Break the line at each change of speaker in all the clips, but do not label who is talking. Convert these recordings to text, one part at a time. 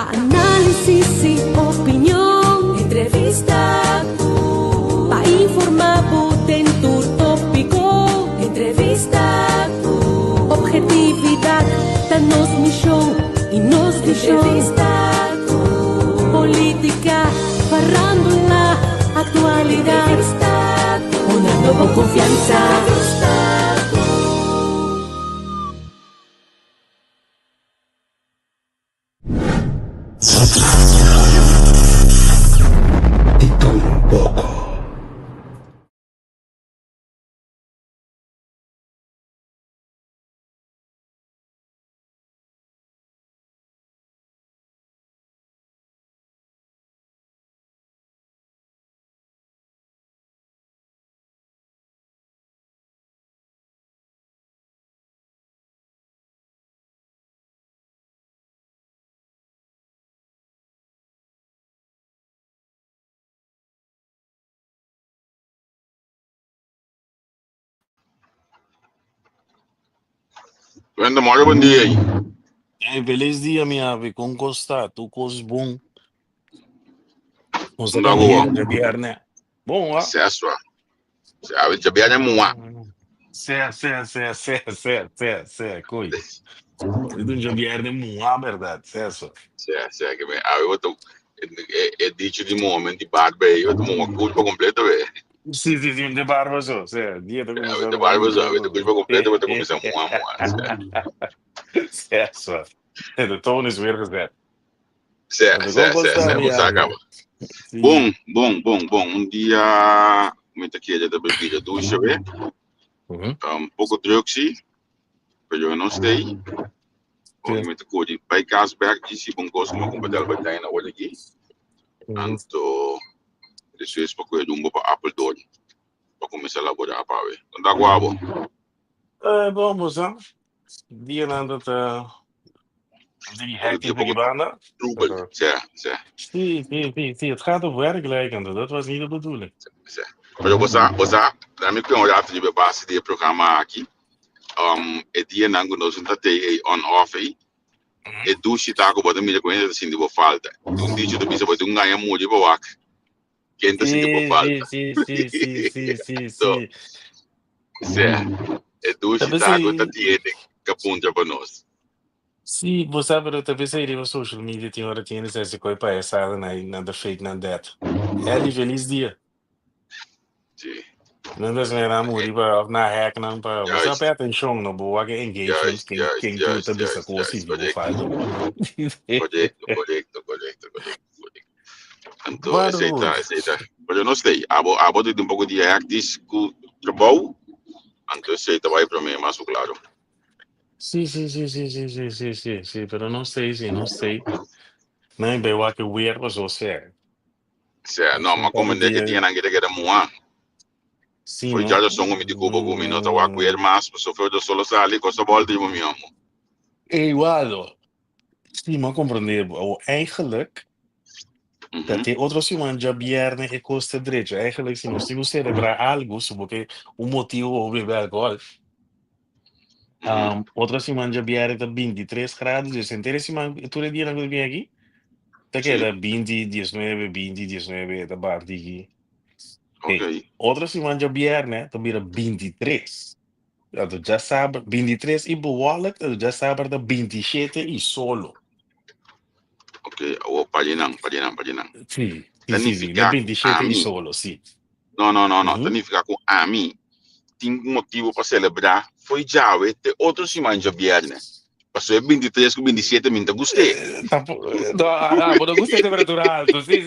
Análisis y opinión, entrevista para informar tu tópico, entrevista objetividad, danos misión y nos entrevista política, farándula, actualidad, una nueva confianza.
De todo un poco.
Wende more bom dia aí.
Feliz dia, minha ave, com costa, tu cos bom. Com
Nda go.
sacanagem de viernes. Bom, ó.
Acesso. A gente bem é mua.
Coi. Ele não viernes muito, verdade, certo?
Se que bem. Ah, eu tô é dicho de momento de barba aí, eu tô uma culpa completa, velho.
Sim, de barba só, dia tá começando.
De barba só, eu tô culpa completa, eu tô começando mua.
Certo. De toon is weer gezet.
Não acaba. Bom. Dia muito aqui já da bebida do chave. Pouco druk pero eu não sei. Obviamente coisa, bij Kaasberg disse bom gosto uma competência vai ter na olha aqui. Anto isso é para coisa para Apple Door. Para começar a elaborar para ver. Então guabo.
Bom, moça. Dia nada tá die hectisch met die banen.
Troebel,
Zie, het gaat over werkgelijkende. Dat was niet de bedoeling.
Maar daarmee kunnen we laten die basis die programma aqui. Het dia nango nos não tem on-off aí. E do chita ko bota mídia conhece assim de falta. Um dia tu bisa bota ganha muito de wak. Quem tá sentindo falta.
Sim.
E do chita ko tá tiene que apunta para nós.
Sim, você sabe, eu talvez seria no social media, tem hora tinha essa coisa para essa, nada fake, nada that. É ali, feliz dia.
Sim.
Não dá sem a morrer para na hack, não para. Você aperta atenção no boa que engagement, quem tu também sacou se viu faz.
Correcto. Então, aceita. Mas eu não sei. Abo de um pouco de actis com trabalho. Então, aceita vai para mim, mas claro.
Sim, pero não sei. Não, bem, o que o weird was o sério.
Não, mas como é que tinha na guerra era moa.
Sim.
Foi já só um de cubo com minuto o weird mas sofreu de solo sali com essa bola de meu amo.
Igual. Sim, maar compreender. Eigenlijk dat tem outros iemand já viernes e custa direito. Eigenlijk se nós temos que celebrar algo, porque motivo ou beber alcohol. Outros iemand já viernes tá 23 graus, eu sentei esse man, tu le dia que vem aqui? Tá que era 20, 19, tá bate aqui.
Ok.
Outros iemand já viernes, tá vira 23. Tu já sabe, 23 e behoorlijk, tu já sabe da 27 e solo.
Ok, o paginang.
Sim, da 27 e solo, sim.
Não, significa com a mim tem motivo para celebrar. Foi já, tem outros semanas já viernes. Passou 23 com 27 minta gostei.
Não gostei de temperatura alta. Sim.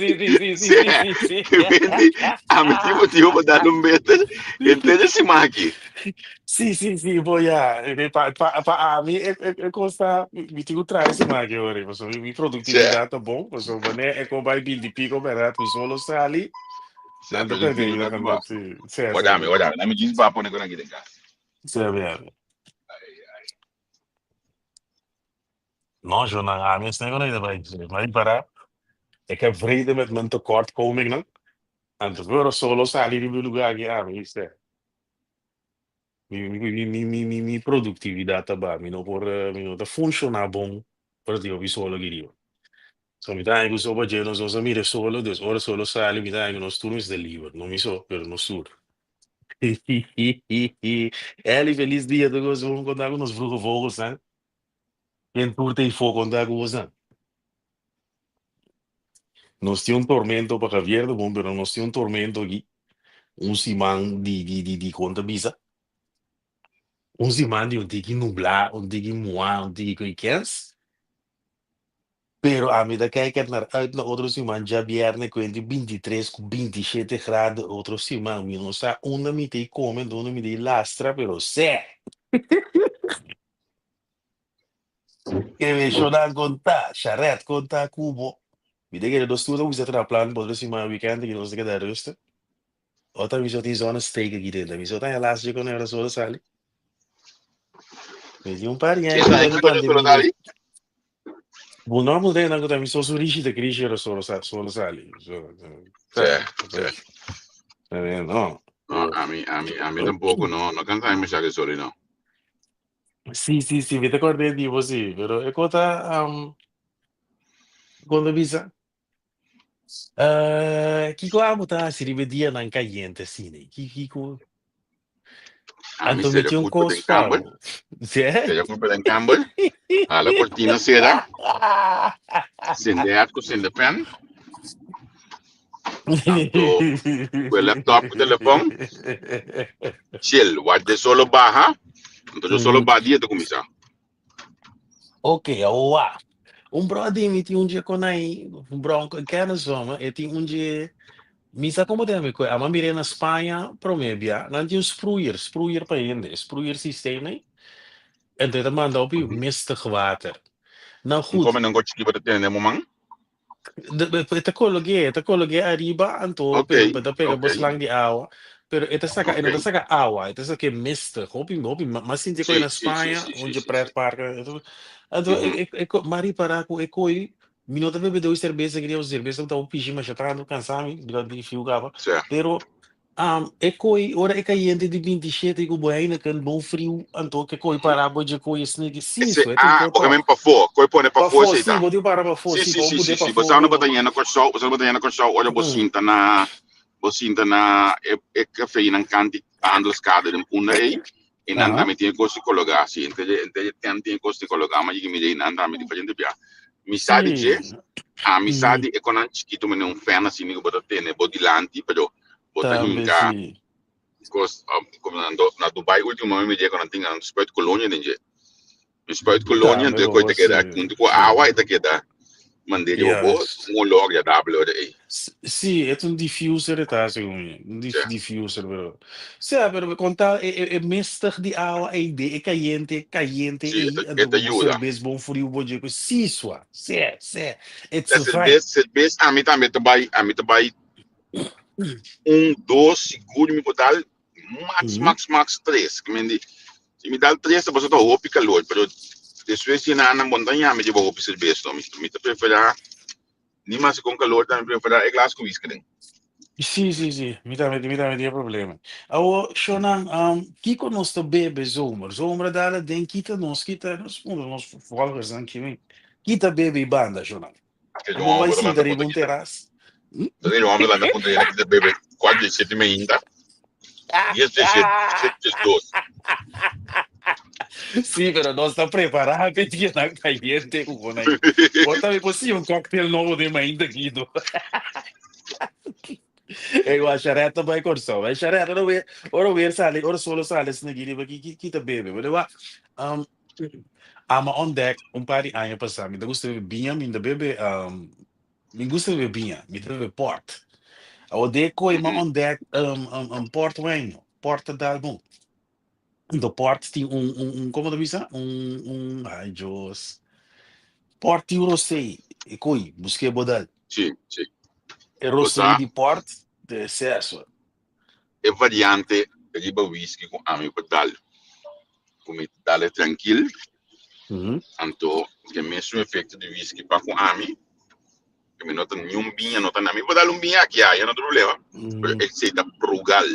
A mim tem motivo para dar better. Entende esse aqui?
Sim, vou já. Para a mim é consta, me tenho traz esse maqui agora. Minha produtividade tá bom, mas é como vai build pico barato, solo sali. Não depende da cantidade. Sim.
Olha, não me diz para pôr aqui dentro de casa.
Sim. Não, Jonas, a minha cena não vai parar. É que é vrede met mijn tekortkoming dan. En te worden solo sali die lugar aqui, isso é. Mi produtividade tá bom, mi não por, mi não tá funcionar bom para ti, eu solo aqui. So mi dai questo oggi non so se mi solo, ora solo sali, mi dai uno turno de livre, non mi so, per no sur. Eli, feliz dia do gozo, vamos contar com nos vroege vogels, né? Quem curte e for contar com você. Nós tínhamos um tormento para Javier do bom, pero nós tínhamos um tormento aqui. Um simão de conta bisa. Um simão de um tique nublar, um tique moar, um tique coiquens. Pero a medida que uit na outro simão, já viernes com 23 com 27 graus, outro simão, mi não sa, uma me tem come, uma me tem lastra, pero sé. Que me chonan contar, charret contar cubo. Mi dice che lo studio usa tra plan, potresti mai weekend che non si queda rust. Ota mi so ti zona steak aqui dentro, mi so tá elástico quando era solo sali. Me di un par di
Sim,
anni
daí
quando
quando eu estou
pandemia.
ali,
Bu normal dai nango mi so su riuscito a crescere solo sali.
certo.
No.
No, a mim tampouco não cansa me sabe solo não.
Sì, mi ricordi di così, però e cosa quando visa chi qua muta si rivedia nan caliente sì, chi
A mim
Anto
seja
meti un
culpa de Campbell,
cosfavo. Sì?
seja culpa de Campbell, a cortina seda, sem de arco, sem de pen, tanto o laptop, o telefone, chill, watch de solo barra, então eu solo barra dia de começar.
Ok, wow. Un bro di mi ti un dia con ai, un bro che insomma, e ti un dia mi sa come te a ma mi na Spagna promebia, non ti un spruier pa inde, spruier systeem en dit manda op je mistig water. Nou goed,
Como não gosto de bater no momento?
te colloqué arriba anto
Ok,
pero pega
ok,
bos lang di awa. Pero ito
ok.
saka awa, ito saka mistig. Hopi, mas hindi ko
Sim,
na
sim, sim,
Spagna,
sim, sim,
onde
sim, sim.
pretpark. Ito, mari para ko, minuto bebe dois cerveja, queria cerveja, então pigi, mas já estava cansado, de fio gava.
Certo.
Pero, ora é caiente de 27, ko buhay na kan bom frio, anto que coi para bo de coi snake, sim,
Esse,
isso, é tem que
porque mesmo
toque.
para fora, coi põe para
Para
fora,
fora,
sei
sim,
tá.
vou te parar para fora,
Sim,
sim,
sim,
para
sim,
poder
sim,
para
sim. Você não
fora.
batalha na corção, você não batalha na corção, olha você sinta na, café na canti, anda escada de punda aí, e não
Aham.
também tem coisa de colocar, assim, então tem coisa de colocar, mas que me dei, não também de fazer de piar. Amizade,
Sì.
a amizade é quando a gente quita um fan assim, que bota ter, né, bodilanti, pero bota
Tambe
hinca,
sì.
como na Dubai, ultimamente me dia quando tem um sport colônia, né, um sport colônia,
Tambe
então coisa que dá,
sì,
quando a
sì.
água que dá, mandei o bo,
Yes.
um logo já dá, aí.
Sì, è un diffuser tá, secondo me. Un diffuser, però. Sì, però conta è mestig di aua e è caliente
Sim,
e
esta
dopo
ajuda.
cerveja bom frio boje ko sì sua. Sì. It's a
Essa
vibe.
vez a mim também trabalha dois segundo me botar
Mhm.
max três, que me diz, se me dá três, você tá roupa calor, mas depois se na montanha me deu roupa cerveja, então me tá preferar, nem mais com calor, também preferar é glass com whisky, né?
Sì, mi dà problema. Allora, Shonan, chi conosce bebe zomer? Zomer dalla den nos volgers anche me. Kita bebe banda, Shonan.
Aquele
Abo
homem
vai
lá
sim
na
dari
ponta
bom
aqui, tá?
terraço.
Aquele homem lá na ponta aqui, que bebe quase 7 ainda, e esse 7 dois.
Sì, però non sta preparato perché non caliente con lei. Portami possibile un cocktail nuovo di mainda Guido. E igual charretta vai corso, vai charretta ora weer sale, ora solo sale snagiri perché chi te bebe, voleva ama ontdekt un paar di anni passati, mi gusta bere binha, mi da bebe mi gusta bere binha, mi da bebe port. O de coi ma ontdekt port wine, port d'album. Do port tem como diz, ai Jos. Port di rosé, e coi, busquei bodal.
Sim, sim.
E rosé
Você
di port de sesso.
é variante de whisky com amigo para dar, como dar tranquilo,
Mhm.
então, que mesmo efeito de whisky para com amigo, que me nota nenhum vinho, nota nada, me vou dar vinho aqui, aí não tem problema.
Mhm.
Ele se dá Brugal.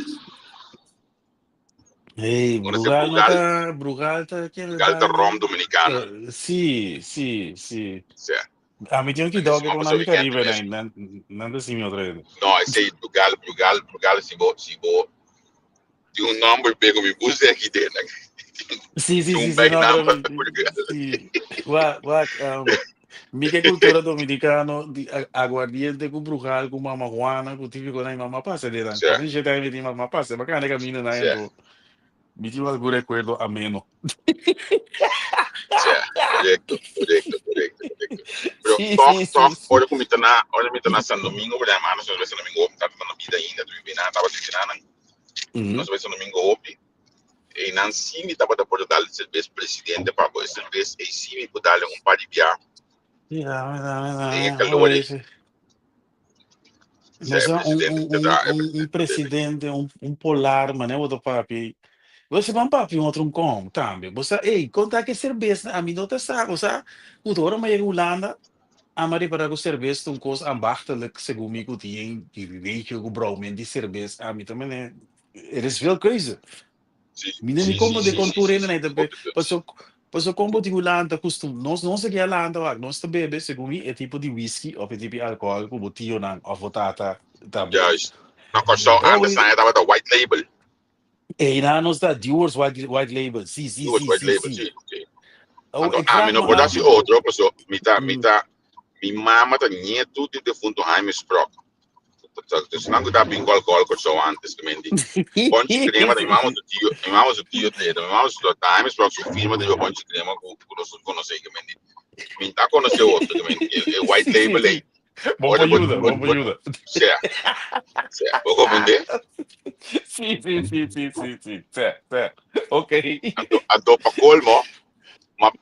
Ehi,
Quando se
Brugal tá, che ne
Brugal da Rom
dai?
Dominicana.
Sì.
Certo.
A mim tinha que
Mas
dar
esse
que com
uma
a
pessoa
minha
weekend
riba,
mesmo.
né? Nada assim, outra vez.
Não, esse aí, Brugal, se vou. Tem um número pego me puse aqui dentro.
Sim, sim,
Tem
sim,
um
sim,
back
não, para
number
mim.
Brugal.
Sim. Minha cultura dominicana, aguardiente com brujal, com mamajuana, com típico na mamá passa de lá. Por
Certo,
isso já tem mamá passa, bacana que a mina na
certo,
endo. Me tive algum recuerdo ameno.
certo. Correcto. Pero
Sim, sim, sim,
talk,
sim.
olha como está na San Domingo, mas a nós vai San Domingo, tá na vida ainda, tu vive na, tava vindo nós vai San Domingo hopi. E não sim, estava da Portugal, cerveja presidente para o cerveja, e sim, me dar par de viagem, tem calor,
Mas
certo,
há
presidente,
um precedente, polar, mano, é outro papi. Você vai papi um outro com também. Você, ei, conta que cerveja, a mim não te sabe, você, o dora mas Holanda, a Maria para o cerveja, um coisa ambachtelijk, segundo me que tinha, que weet je, gebrouwen de cerveja, a mim também é, is veel keuze. Mina mi como de contour ainda, né, também, passou combo de Holanda, custom, nós aqui a Holanda, nós também bebe, segundo me, é tipo de whisky, ou é tipo de álcool, como tio, não, ou votata, também.
juist. Nou, ik zou
É,
anders
ui.
zijn, dat was een white label.
E na nos da Dior's white label. Sim, sim,
Duas
sim,
white
sim,
label,
sim.
sim, ok.
Oh,
Então,
ik vraag
não
me
pode
af.
ser outro, pessoal.
Mm.
Mi mama tá nieto de fundo Jaime Sprock. Dus não tá bem qual que só antes que mendi. Ponte crema, mi mama do tio dele, mi mama do Jaime Sprock, sua firma de ponte crema que nós conhecemos que mendi. Mi tá conheceu outro que mendi, é white
Sim, sim,
label
sim.
aí.
Bom para ajuda, bom para ajuda.
Certo, certo. Vou compreender?
Sim, sim, sim, sim, sim, sim. Certo, certo. Ok.
A dopa colmo,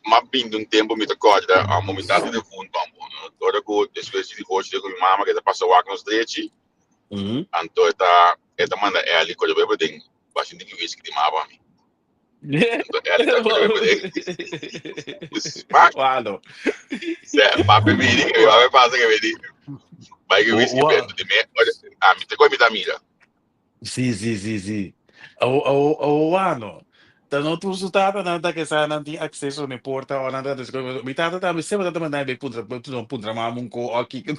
ma bindo um tempo me acorda a momentado de fundo bambu toda co espécie de hoje com mama que passa o nos drete
Uhum.
anto eta manda é ali quando eu bebo bastante que whisky de mama anto é ali quando eu bebo mas
Uau.
se ma bebida que vai passar que bebida vai que whisky
Uau.
bebo de me a me te coi me da mira
Sim, sim, sim, sim. O ano. Então, tu resultado não tá que sa não tem acesso nem porta ou nada das coisas. Me tá tá me sempre tá mandando bem putra mamun ko aqui que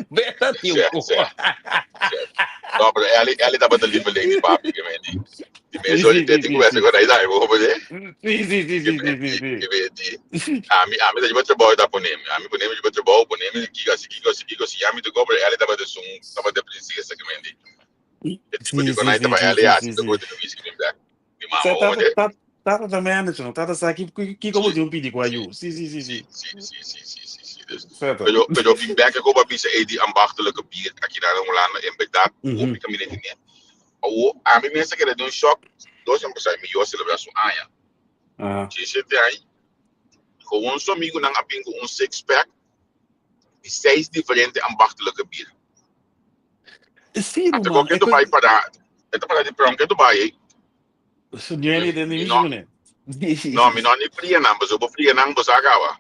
beta tio
se
ko.
se se no pero é ali da bata livre de papi que me di me
Sim,
so di
sim,
te
sim,
tem
sim,
conversa
sim.
com aí dai vou fazer
Sim, sim, sim,
que
sim,
me
sim,
que
sim,
me di a mim tá de outro trabalho da ponem a mim ponem de outro trabalho ponem que a mim do cobre ela tava de sum tava de princesa que me di
sim.
e tipo
Sim,
de
sim,
quando aí
sim,
tava
sim,
ela
sim,
assim
sim,
do
sim.
coisa do whisky me black mi mama
Você
onde
tá também, Anderson. Tá aqui que como de um pedi com a
sim
Yu. Sim, sim, sim,
sim
sim.
sim dus
Certo.
pero bem back que eu bisa de ambachtelijke bier aqui na Holanda em verdade o
Uhum.
pica me nem o a mim pensa que era de um choque dois anos passar melhor celebração aia
Ah.
tinha aí com um amigo não apingo six pack de seis diferentes ambachtelijke bier
Sim,
até
mano.
qualquer do vai para então para de prom que do vai
Sonhei dentro de
mi
mim,
não
né?
mi não nem fria não mas eu vou fria não mas agora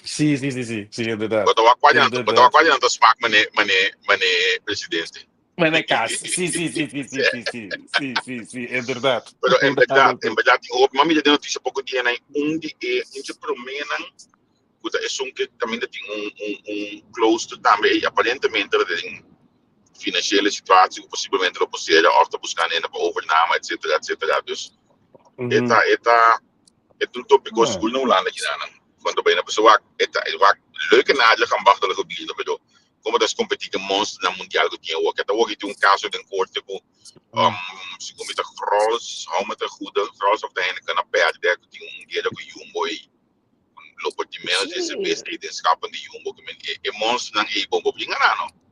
Sim, sim, sim, sim. Sim, é verdade.
botou a
É verdade.
quase não tô smack mané presidente
Mas é caso. Sim, sim, sim, sim, sim, sim, sim. Sim, sim, sim. É verdade.
pero
Verdade,
em
ok.
verdade o mami já deu notícia pouco dia né de promenan kuda é um que também tem close to também aparentemente ele tem financeira situação possivelmente ele pode ser ou está buscando ainda para overname etc dus
Uhum.
é um tópico
Ah.
seguro não lá aqui não quando bem a pessoa é leuke nada que ambach do gebied do como das competindo monstros na mundial que tinha o que até hoje tem caso de corte com se com muita cross ou muita ruda cross of the hand que na perde que tem dia que Jumbo e lopo de menos esse
Sim.
vez que escapa de Jumbo que é monstro não é bom para não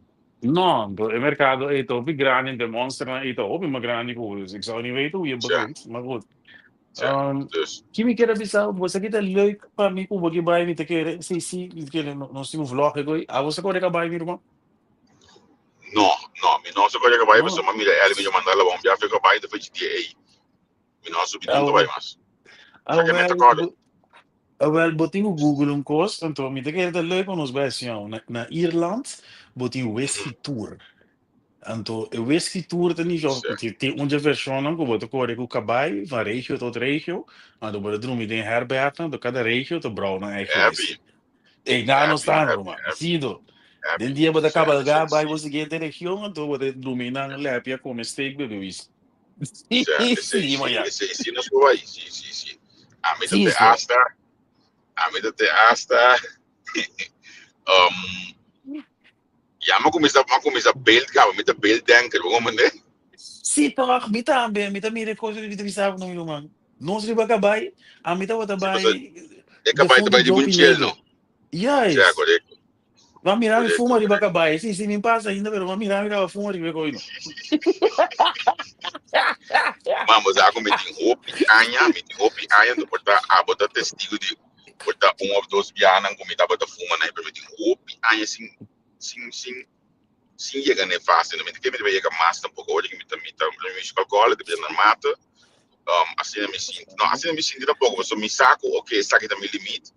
Não, o mercado é top grande, demonstra é top, mas grande coisa. Ik zou niet weten hoe je
certo
begint, maar goed.
certo dus
Que me queira avisar, você que tá leuk para mim, como que vai me ter que, sim, que nós temos vlog agora. Ah, você pode acabar, meu irmão?
mi non so cosa che vai
Não.
per mi ele mi mandare la bomba che vai da fece di ei mi non so bi
Ah,
non vai mas
ah,
sa che mette cosa
wel, botinho Google kost, então me te queira tá leuk ons bij na Ierland, botinho whisky tour. Então, o whisky tour tem já
certo
tem uma versão que você corre com o cabai, van regio tot regio, então você dorme em herbergen, do cada regio te brouwen een eigen
happy
whisky. E daar não está, mano. Sido. Den dia bota cabalgar, vai você seguinte região, então bota dominar lepia como steak bebeu isso. Sim, mano.
Sim, não sou aí. Sim. A mim
Sim,
até hasta ja, maar kom eens dat beeld gaan we met dat beeld denken, waarom né?
Sim, toch, me também, me também coisa de visar no meu mano. Nós riba cabai, a mim tava tabai.
É capaz de de bunchel, não?
Yes.
Ja, correto.
Vai mirar e fuma riba cabai. Sim, me passa ainda, pero vai mirar e fuma riba coino.
Vamos a met die hoop anja, dan wordt daar abota testigo de wordt daar of dos bianan com met abota fuma, né? Met die hoop anja sim je gaan vast en met que met je mas tampoco hoje que me musical cola de na mata assim me sinto tampoco so me saco ok saque da meu limite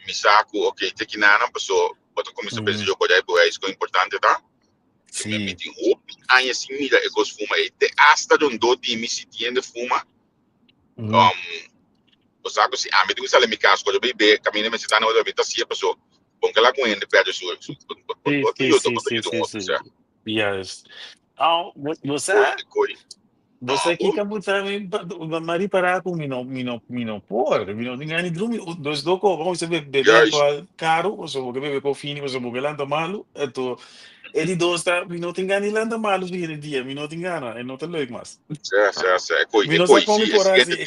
me saco ok te que nada pessoa bota começar a pensar jogo daí é isso que é importante tá sim me tem hope aí assim mira é que os fuma e te hasta do time se tiende fuma o saco se a me digo sale me casco quando bebê caminha me se tá na outra vida se a pessoa bom que lá com ele perde sua
Sim. Yes. Você aqui que botar mari parar com mino por, mino ninguém dorme, dos doko, vamos saber beber com caro, ou só beber com fini, ou só beber landa malo, então ele dois tá, mino tem gani landa malo vir dia, mino tem gana, é não tá leuk mas. Mino só come por assim.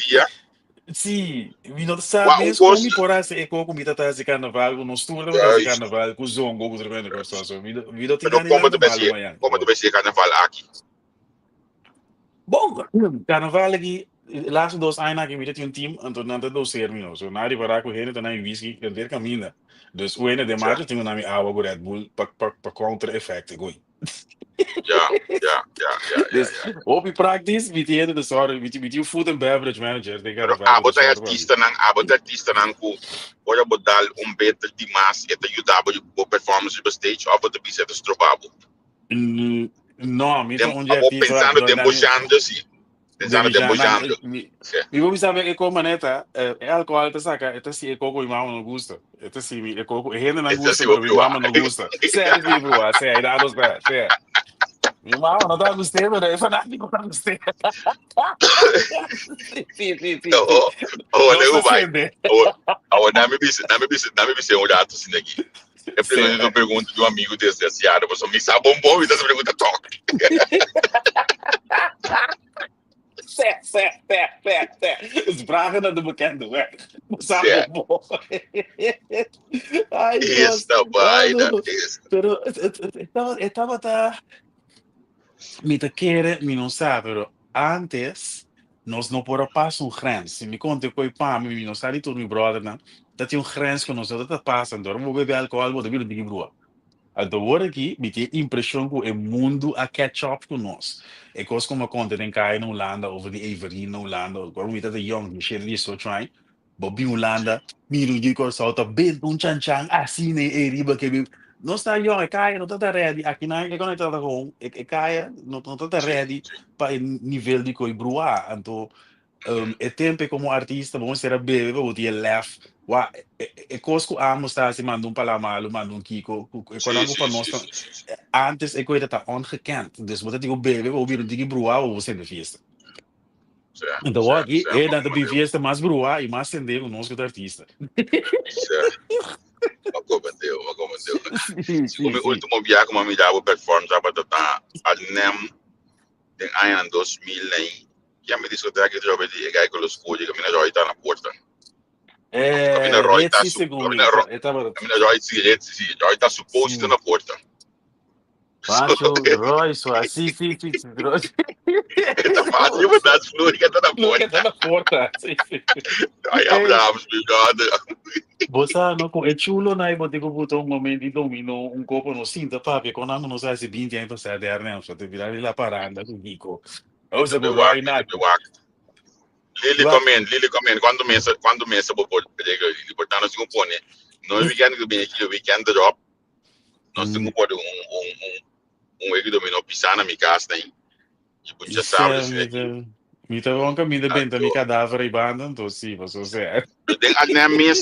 Sim, mino sabe come por assim, é como comida tá esse carnaval, no estudo tá esse carnaval, com zongo, com outra coisa, mino tem gani landa malo amanhã.
Como tu vai ser carnaval aqui?
Bom, carnaval aqui, laatste dos aina que mira tinha team, então não tem dois terminos. So na riba com ele também whisky, que ter caminha. Dus o ene de macho tem nome água com Red Bull para counter effect, goi.
Ja.
Dus op je practice, wie die de sorry, wie die food and beverage manager, die carnaval.
Abot artista nang ku, ora bodal beter di mas eta ajudar o performance do stage, ou botar bisa do strobabo.
No, mi sono un
pensando dembojando, sì. Pensando dembojando.
Mi vuoi sapere che come neta, è alcool te saca, e te si è coco, mi mamma non gusta. E te si è coco, e gente non gusta, però mi mamma non gusta. Sei di bro, sei dato sta, sei. Mi mamma non dà gusto, però è fanatico per gusto. Sì.
Oh, vai. Oh, não me bise um rato assim aqui. É preciso eu pergunto de amigo desse Seara, você me sabe bom e dessa pergunta toca.
Os vragen naar de bekende weg. Sabe bom. Ai,
esta vaina.
Pero estava me te querer, me não sabe, pero antes nós não por passo grens. Se me conta coi pá, me não sabe tudo meu brother, né? Dat je een grens kan ons dat passen door we beber alcohol wat wil die bro. Alto hoor aqui, me tem impressão que o mundo a catch up com nós. É coisa como conta em cá na Holanda over die Everine na Holanda, agora me tá de young, me share so try. Bobby Holanda, miro de cor salta bem chang assim né riba que não está young, é caia, não tá ready. Aqui na é quando tá com é caia, não tá ready para nível de coi broa. Então é tempo como artista, vamos ser a bebê, vou ter laugh. Wa e cosco amo sta se manda palamalo, manda kiko. Quando para nós antes é coisa tá ongekend. Dus wat digo bebê, ou vir digi brua ou você de festa. Então aqui é da de festa mais brua e mais acender o nosso artista.
Macomandeu. Como último viagem como me dava performance para tá adnem tem ano 2000 nem. Já me disse que eu trabalhei de com os coisas que me já está na porta.
Roy
tá suposto na porta.
Pacho, Roy, só assim, sim.
Tá fácil, mas das flores que tá na porta. Aí abraço, obrigado.
Você não é chulo, né? Você que botou momento de domino copo no cinto, papi, quando não sai se 20 anos para sair né? Só te virar lá parando com Nico. Ou se vai na
Lili comment quando mesa por portanto se compone no weekend que vem aqui o weekend drop nós temos pode week domino pisar na minha casa tem tipo já sabe
me tá bom que me depende da cadáver e banda então sim você
tem a minha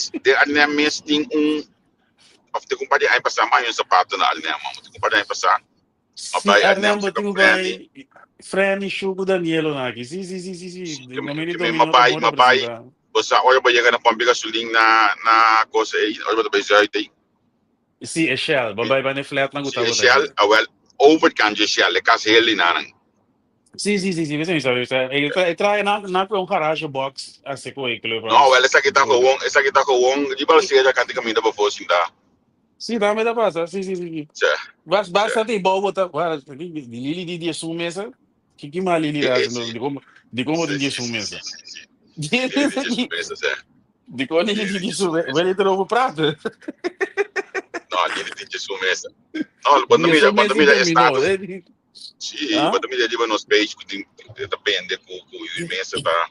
tem of te comprar aí passar mais um sapato na né, mano. Te comprar aí passar.
Sim, Arnhem botinho vai Fren e Chugo Danielo aqui. Sim.
Também mabai. Você olha para chegar na pompa gasolina na coisa aí, olha para já aí.
Sim, é Shell. Babai vai na flat na gota.
É Shell, well, overkan je Shell, é caso ele na.
Sim, você sabe. Ele traz na um garage box a ser com ele.
Não, well, essa aqui tá com o de balseira já canta caminho para você ainda.
Sim, dá me dá passa. Sim. Basta tem bom botar, Lili de sua mesa. Que mal Lili de como de sua mesa. De como Lili de sua mesa. Vai ter novo prato.
Não, Lili de sua mesa. Não, quando me é status. Sim, quando me dá nos page que depende com o mesa tá.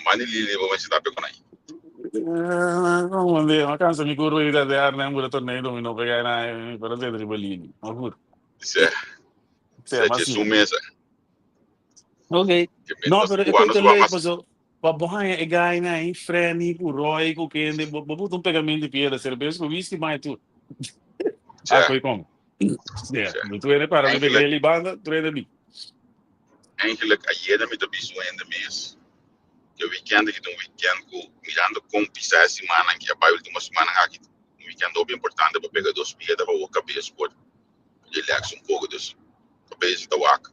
Mas Lili vou ensinar para aí.
Não, uma cansa mi curva di de Arnhem pure torneo mi non pegai na per vedere ribellini. Ma pure.
Sì, ma su mesa.
Ok. No, però è quello lei posso babohanha e gai na in freni ku roi ku kende bobu un pegamento di piede serve su visti mai tu. Ah, poi come? Tu ene para de pegar ele banda, tu ene bi.
Eigenlijk a jeder met de bisou in de mes. Que weekend que um weekend mirando com pisar semana que a pai última semana aqui um weekend bem importante para pegar dois dias para o cabeça por relax pouco dos cabeça da wak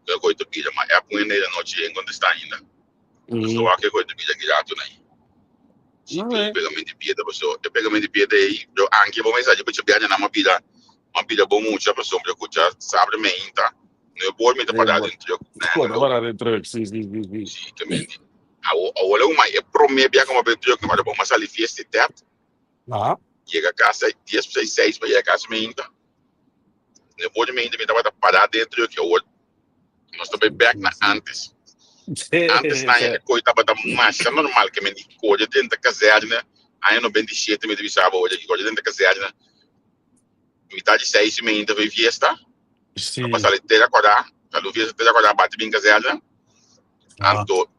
eu vou te pedir mas é com ele na noite enquanto está ainda então wak eu vou te pedir direto aí se pegamento de pieda pessoa o pegamento de pieda aí eu anche vou mensagem para te pedir na uma pida bom muito para pessoa para escutar sabe bem tá não é bom me para dar dentro
para dentro sim
também olha uma é promessa como para dizer que mas bom mas ali fiesta teto chega a casa 10 para 6 para chegar a casa ainda não pode me ainda me parar dentro que eu nós também back na antes na é coisa para mais normal que me coisa dentro da caserna aí no 27 me divisava hoje que coisa dentro da caserna metade de 6 me ainda vai fiesta sim passar ali ter acordar quando fiesta ter acordar bate bem caserna anto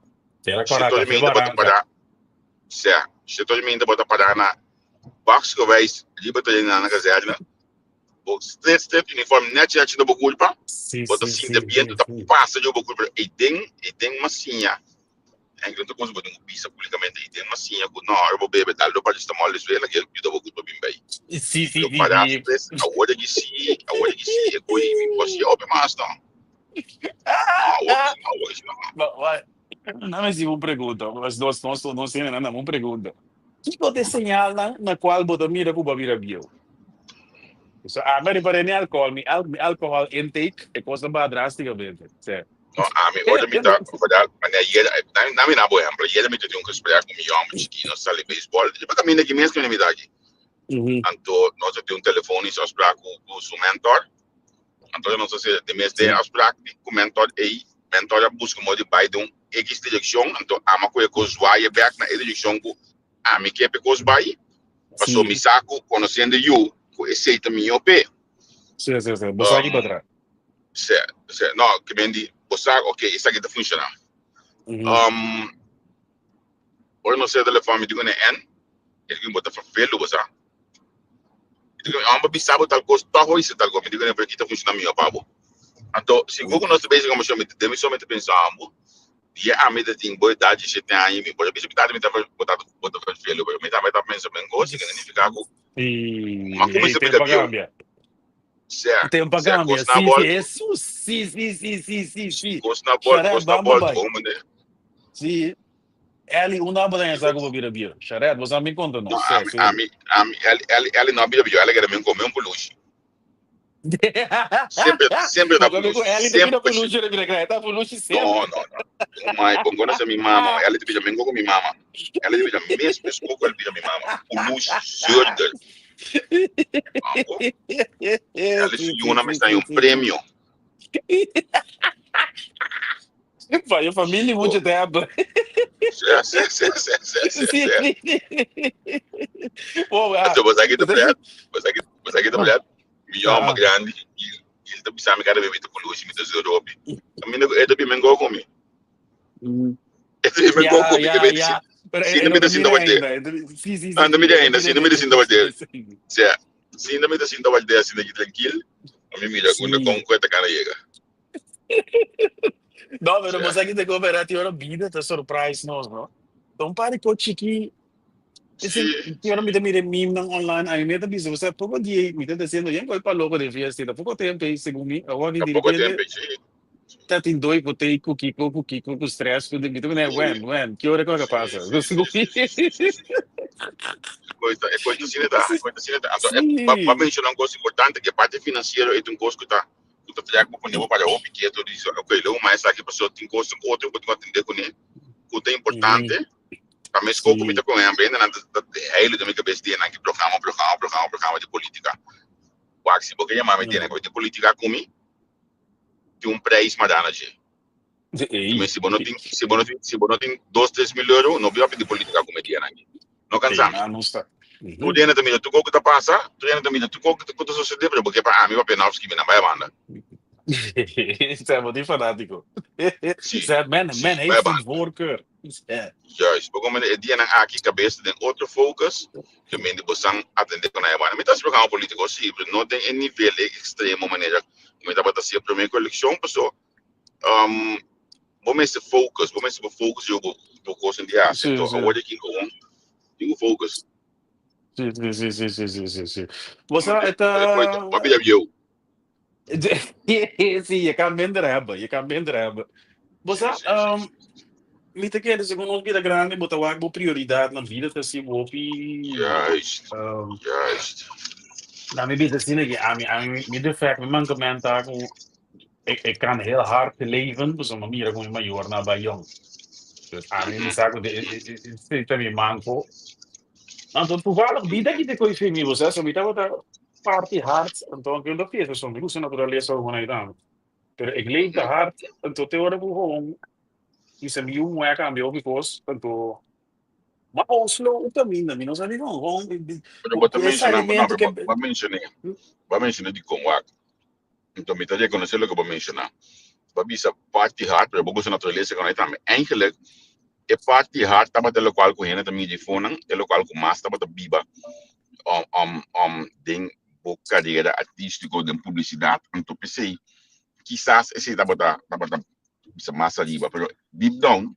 setor de ainda bota parar certo setor de ainda bota parar na box geweest liberta na caserna o steeds uniforme net já tinha boa culpa bota sim também da passa de boa culpa e tem massinha ainda não consigo botar pisa publicamente e tem massinha com não eu vou beber tal do para estar mal isso ela que eu boa culpa bem bem
sim
para a hora de si é coi você open mais não
não mas uma pergunta mas nós não sei nada uma pergunta que pode señal na qual bota mira com babira bio so mas para nem alcohol intake é coisa mais drasticamente certo
no a mim hoje me tá cuidado mas aí na minha boa exemplo ele me tem gesprek com meu amigo chiquinho sala de beisebol de para mim aqui mesmo que me dá aqui então nós temos telefone só para com o seu mentor então nós temos de mês de afspraak com o mentor aí mentor busca modo de de X direção então a uma coisa que os vai back na direção com a mim que é porque os vai passou me saco conhecendo eu com esse também o pé
sim você aqui para trás
certo não que bem de você ok isso aqui está funcionando olha não sei o telefone me digo né ele que bota para felo você digo amba bisabo tal coisa tal isso tal coisa me digo né porque está funcionando meu babo então se pouco nós basic como chama de somente pensamos e a medida tem boa idade de tem aí me pode visitar me tá botado para felo me tá pensando bem gosto significa algo
mas como isso pega cambia
certo
tem para cambia sim
gosto na bola como né
sim ele uma boa essa como vira bio chared você me conta não
ele não vira bio ela quer me comer peluche sempre dá peluche
sempre peluche ele vira tá peluche sempre
não mas bom quando minha mama ela te pede me com minha mama ela te pede mesmo pescoço ela pede minha mama peluche surda ela se uma mas tem prêmio
vai a família muito tempo
você aqui tá olhando melhor uma grande ele tá pensando cada vez muito peluche muito Europa a mim é do bem comigo
Pero
Sino me
mira
Valde.
ainda. Sim,
Anda me ainda, sino me Valde.
sim.
Sino me Valde, assim aqui tranquilo. A mim mira quando com coisa cara chega.
Não, pero você aqui tem cooperativa na vida, tá surprise nós, não? Então, pare com o chiqui. Esse, que eu não me dá meme nang online, aí me dá bisa, você pouco dia, me dá dizendo,ยังvai para louco de fiesta, pouco tempo aí, segundo mim, agora que
Há
de
pouco
repente,
tempo, sim.
tá tem dois, botei com stress, tudo, me dá, né, when, que hora que passa? Segundo mim.
É coisa assim, tá? É coisa assim, tá? Então, para
Sim.
mencionar coisa importante, que a parte financeira é um custo que tá trabalhando com o nível para o que tudo isso, ok, logo mais aqui pessoa tem custo com outro, que atender com ele, que é importante, para mim, escolher comida com ele, bem, na hele da minha cabeça, tem aqui programa de política. O que se você chamar de política comigo, tem preço mais dano, gente. Mas se você não tem 2, 3 mil euros, não vai pedir política como dia aqui. Não cansamos.
Não está.
Tu dia também tu coco tá passa, tu dia também tu coco tu sucede porque para mim vai penar os que me na vai banda.
Você é muito fanático. Você é man
vai
heeft een voorkeur.
Juist, porque é dia na aqui cabeça tem outro focus que me de bosan atender com a banda. Mas tá programa político sim, não tem em nível extremo maneira. Como tá bota ser a primeira eleição, pessoal. Vamos se focus eu vou coisa em dia, então agora aqui com tem focus.
Sim. Você está...
Papi já viu.
Sim, je kan minder hebben. Você, me te quer segundo uma vida grande, botar uma prioridade na vida, tá assim,
Juist.
Na minha vida, assim, que a mim de fato, me mancamenta com ik kan heel hard leven, dus een manier como maior na Bayong. Dus a mim me saco de também manco. Então, toevallig vida que te coisa me você, so me tava party hard, então eu não fiz isso, me gusta naturaleza gewoon aí pero ik leefde hard, então te hoorde gewoon isa mi yung wea cambio because tanto ma Oslo também não sabe não
Pero vos también
esse alimento que
va a mencionar de Conwac. Então, me tá reconhecer o que vou mencionar. Vai bisa party hard, pero vos naturaleza com aí também. Eigenlijk é party hard, tava de local com gente também de fone, é local com mais tava de biba den bo carreira artístico de publicidade, então pensei quizás esse tava bisa massa riba, pero deep down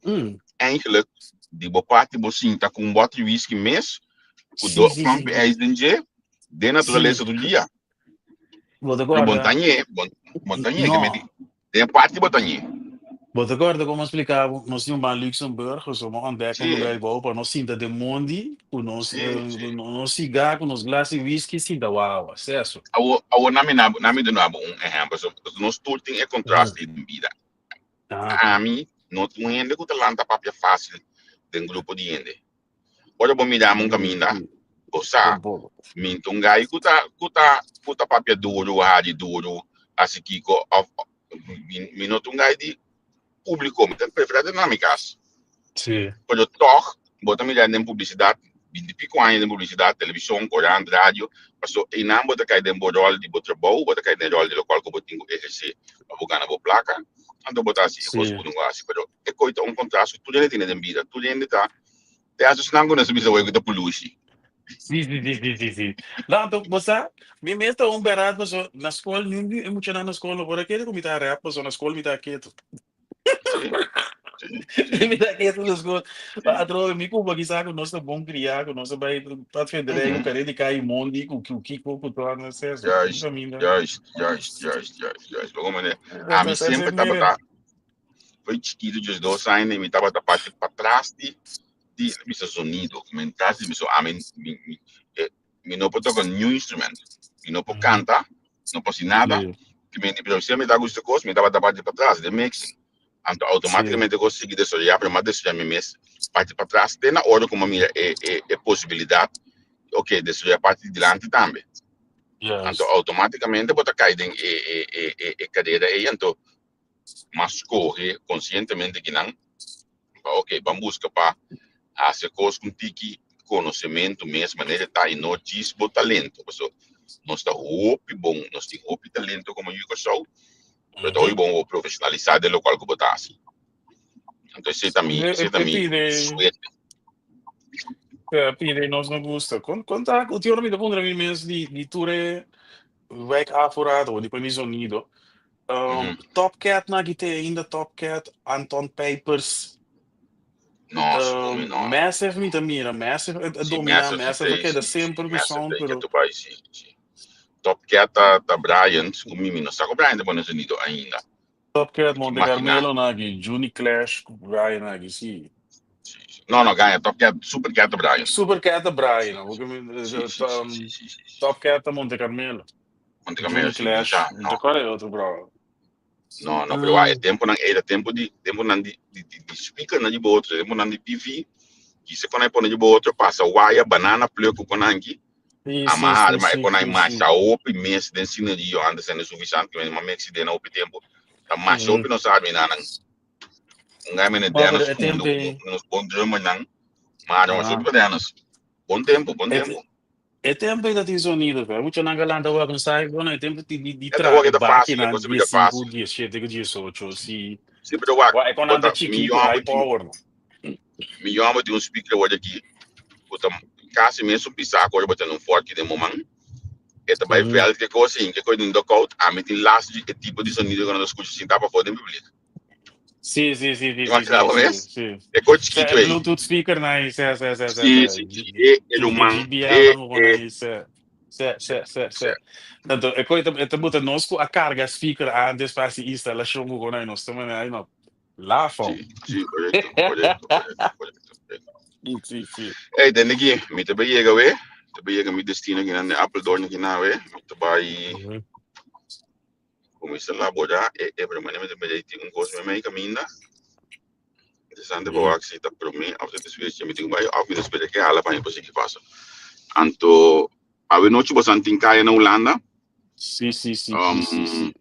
eigenlijk die bepaalde bosinta com bote whisky mes, com do pampe ISDG, de natureza do dia. Montanha, que me diz. Tem parte montanha.
Você acorda como explicava, nós tínhamos uma Luxemburg, nós somos ontdekken um lugar bom para nós sinta de mundi, nós cigar, nós glass whisky, sinta uau, acesso.
Awo nami de novo exemplo, nós tudo tem contraste de vida. A mim, não tem gente que talanta papel fácil de grupo de gente. Olha bom me dá um caminho lá, osa, minto gai kuta papel duro, hard duro, assim que minuto gai de público, me tem preferência dinâmicas.
Sim.
Pero toch, bota me dá em publicidade, 20 pico anos de publicidade, televisão, corante, rádio, passou e não bota cair de rol de botrabou, bota cair de rol de local que botinho exercer, a bugana bo placa. Então botar assim, coisa por um assim, pero é coisa contraste, tudo ele tem de vida, tudo ele tá. Te acho não conhece bisa o que tá poluição.
Sim. Não, então você, me mesmo barato, mas na escola não é muito na escola, agora quero que me tá rap, mas na escola me tá quieto. Me dá quieto na escola. Atro me culpa que sabe nós tá bom criar, que nós vai para defender o cara de cair mundo, com o que com todo acesso.
Juist. Logo mané. A mim sempre tava foi chiquito dos dois anos, me tava da parte para trás de misa sonido, mentas de a mim me não pode tocar nenhum instrumento, me não pode cantar, não pode nada, que me produzia me dá gosto coisa, me tava da parte para trás de mixing. Então automaticamente eu consegui desoliar para mais desoliar me mês parte para trás, tem na hora como a minha é possibilidade, ok, desoliar a parte de diante também. Então automaticamente bota cair em cadeira aí, então mas corre conscientemente que não, ok, vamos buscar para fazer coisas com tiki conhecimento mesmo, maneira tá e notícia o talento, pessoal. Nós tá hope bom, nós tem hope talento como eu sou, mas tá bom profissionalizar de local que botar assim. Então esse também suete.
Pide nos não gusta. Quando ultimamente pondrá menos de tour wijk afvoerraad ou depois sonido. Top Cat na gite ainda Top Cat, Anton Papers,
Nossa, comi não.
Massive me também era Massive
Sim,
dominar
Massive
Massive
tem,
que é da
sim, sim.
sempre que
Massive
som,
tem que
pero
tu vai, sim, sim. Top Cat tá Brian, comi não. Sabe que o Brian tá bom sonido ainda.
Top Cat
Que
Monte
máquina.
Carmelo nagi, Juni Clash, Brian nagi, sim.
Não, não, ganha. Top Cat, Super Cat Brian.
Super Cat é Brian,
Sim, sim, sim, sim, sim, sim.
Top Cat é Monte Carmelo,
Monte Camelo,
Juni
sim, não
Clash,
tá,
de
não.
qual é outro bro?
Não, não, pero é tempo não, era tempo não de speaker não de outro, tempo não de TV, que se quando é põe de outro, passa wire, banana, pleuco com aqui,
Sim,
amarrar,
sim,
mas
sim,
quando é
sim,
marcha
sim.
open, mês de ensino de eu ando sendo suficiente, mas mês de não open tempo, a marcha open não sabe nada, não é menos de
Mas
anos
é
com
tempo,
nos bons dramas não, mas não super de anos, bom tempo, bom tempo.
é tempo dat is zo niet, velho. Muito na galanda wa kan sai, bueno, é tempo de
É que é
barque
fácil, é
na
coisa
dia
de
5,
fácil,
dia 7, dia 8, si.
sempre eu
Wa é quando anda
bota
chiquito,
milhão
high power, no.
de um speaker hoje aqui, bota quase mesmo pisar agora botando um forte de momento. Het bij veld que coisa assim, que coisa do cout, a mim tem last de tipo de sonido quando nós escutamos assim, dá para foder em público.
Sì, sì, sì, sì, sì,
Imagina
sì,
uma
sì,
vez?
sì.
É coisa
Se
chiquito
è
aí.
Bluetooth speaker, né?
Sim, sim, sim. É do
Tutte
man,
GBL na mo
é,
né? Se. Tanto, e poi te butta nosco a carga speaker a despasi installazione con noi, non stiamo né, no. Lá, fam.
sim, sim, correto, correto, correto, correto.
Sì, sì.
Hey, dan aqui, me te beiega we, te beiega me destino aqui na Apple Door aqui na we, me te vai, como isso lá boda, pero mane me te beiega tem coisa me meio caminho, interessante para o axi tá para mim, ao te desvio me tem vai, ao me despedir que ala para impossível que faça. Anto, a we noite bastante em caia na Holanda,
Sì, sì, sì, sì, sì,
um,
sì.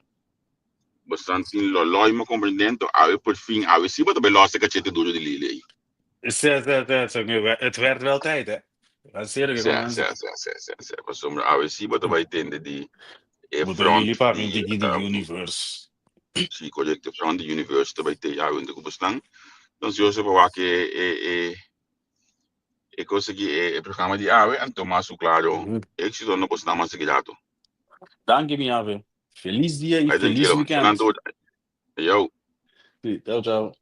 bastante em loloi me compreendendo, a we por fim, a we sim bota belosa que te duro de lili.
Het werd wel tijd, hè? Dat zeer ik gewoon aan zitten.
Por sombra, a we sim bota vai entender de
Moeten jullie
front
pa
de
in the universe.
sim, collective front de university vai ter já onde que estão. Então, se você falar que conseguir o programa de AVE, então, mais claro, é que se torna posto mais seguido.
Dank je, mi ave. Feliz dia e
Aí,
feliz
tranquilo,
weekend.
sonando, eu
Ciao, ciao.